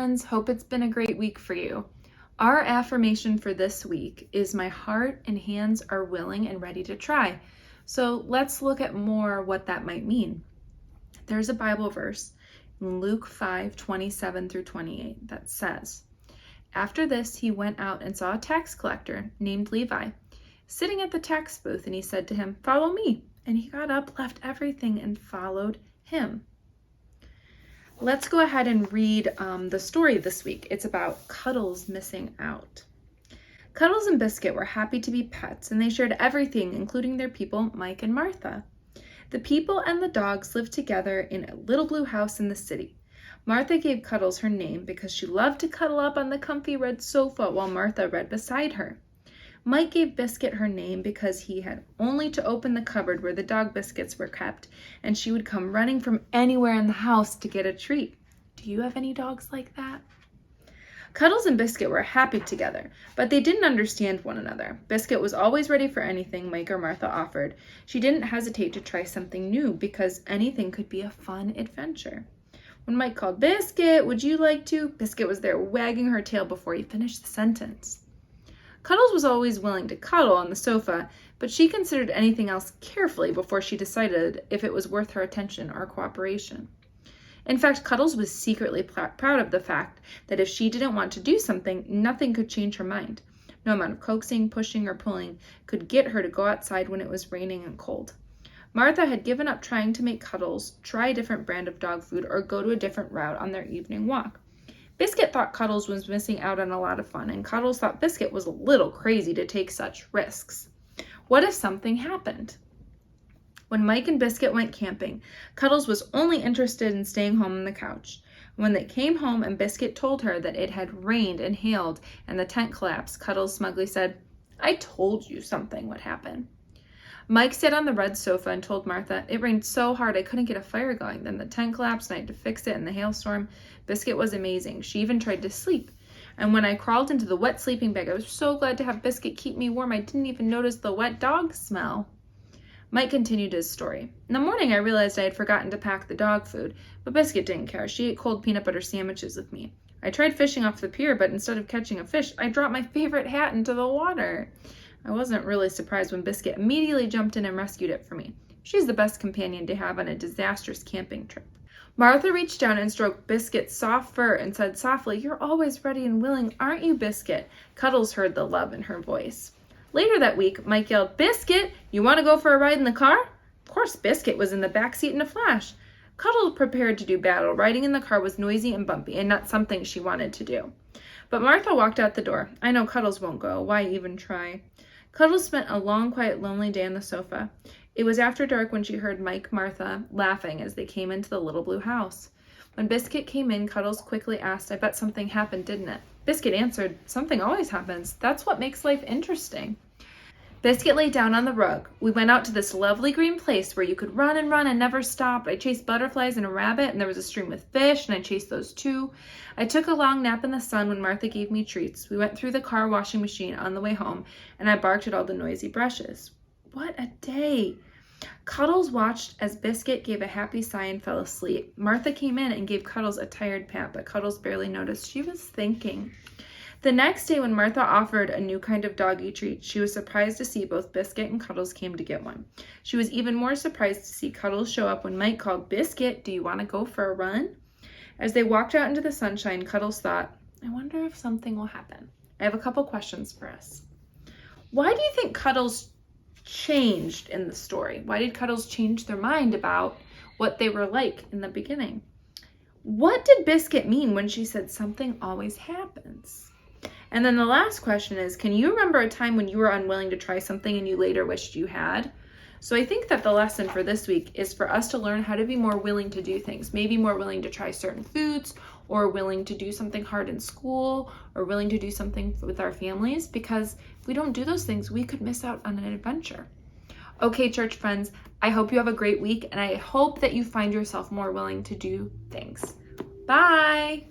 friends. Hope it's been a great week for you. Our affirmation for this week is my heart and hands are willing and ready to try. So let's look at more what that might mean. There's a Bible verse in Luke 5:27 through 28 that says, "After this, he went out and saw a tax collector named Levi sitting at the tax booth, and he said to him, 'Follow me.' And he got up, left everything, and followed him." Let's go ahead and read the story this week. It's about Cuddles missing out. Cuddles and Biscuit were happy to be pets, and they shared everything, including their people, Mike and Martha. The people and the dogs lived together in a little blue house in the city. Martha gave Cuddles her name because she loved to cuddle up on the comfy red sofa while Martha read beside her. Mike gave Biscuit her name because he had only to open the cupboard where the dog biscuits were kept, and she would come running from anywhere in the house to get a treat. Do you have any dogs like that? Cuddles and Biscuit were happy together, but they didn't understand one another. Biscuit was always ready for anything Mike or Martha offered. She didn't hesitate to try something new because anything could be a fun adventure. When Mike called, "Biscuit, would you like to?" Biscuit was there wagging her tail before he finished the sentence. Cuddles was always willing to cuddle on the sofa, but she considered anything else carefully before she decided if it was worth her attention or cooperation. In fact, Cuddles was secretly proud of the fact that if she didn't want to do something, nothing could change her mind. No amount of coaxing, pushing, or pulling could get her to go outside when it was raining and cold. Martha had given up trying to make Cuddles try a different brand of dog food or go to a different route on their evening walk. Biscuit thought Cuddles was missing out on a lot of fun, and Cuddles thought Biscuit was a little crazy to take such risks. What if something happened? When Mike and Biscuit went camping, Cuddles was only interested in staying home on the couch. When they came home and Biscuit told her that it had rained and hailed and the tent collapsed, Cuddles smugly said, "I told you something would happen." Mike sat on the red sofa and told Martha, "It rained so hard I couldn't get a fire going. Then the tent collapsed and I had to fix it in the hailstorm. Biscuit was amazing. She even tried to sleep. And when I crawled into the wet sleeping bag, I was so glad to have Biscuit keep me warm I didn't even notice the wet dog smell." Mike continued his story. "In the morning I realized I had forgotten to pack the dog food, but Biscuit didn't care. She ate cold peanut butter sandwiches with me. I tried fishing off the pier, but instead of catching a fish, I dropped my favorite hat into the water. I wasn't really surprised when Biscuit immediately jumped in and rescued it for me. She's the best companion to have on a disastrous camping trip." Martha reached down and stroked Biscuit's soft fur and said softly, "You're always ready and willing, aren't you, Biscuit?" Cuddles heard the love in her voice. Later that week, Mike yelled, "Biscuit, you want to go for a ride in the car?" Of course, Biscuit was in the back seat in a flash. Cuddles prepared to do battle. Riding in the car was noisy and bumpy and not something she wanted to do. But Martha walked out the door. "I know Cuddles won't go. Why even try?" Cuddles spent a long, quiet, lonely day on the sofa. It was after dark when she heard Mike and Martha laughing as they came into the little blue house. When Biscuit came in, Cuddles quickly asked, "I bet something happened, didn't it?" Biscuit answered, "Something always happens. That's what makes life interesting." Biscuit lay down on the rug. "We went out to this lovely green place where you could run and never stop. I chased butterflies and a rabbit, and there was a stream with fish, and I chased those too. I took a long nap in the sun when Martha gave me treats. We went through the car washing machine on the way home, and I barked at all the noisy brushes." What a day! Cuddles watched as Biscuit gave a happy sigh and fell asleep. Martha came in and gave Cuddles a tired pat, but Cuddles barely noticed. She was thinking. The next day when Martha offered a new kind of doggy treat, she was surprised to see both Biscuit and Cuddles came to get one. She was even more surprised to see Cuddles show up when Mike called, "Biscuit, do you want to go for a run?" As they walked out into the sunshine, Cuddles thought, "I wonder if something will happen." I have a couple questions for us. Why do you think Cuddles changed in the story? Why did Cuddles change their mind about what they were like in the beginning? What did Biscuit mean when she said something always happens? And then the last question is, can you remember a time when you were unwilling to try something and you later wished you had? So I think that the lesson for this week is for us to learn how to be more willing to do things, maybe more willing to try certain foods, or willing to do something hard in school, or willing to do something with our families, because if we don't do those things, we could miss out on an adventure. Okay, church friends, I hope you have a great week, and I hope that you find yourself more willing to do things. Bye!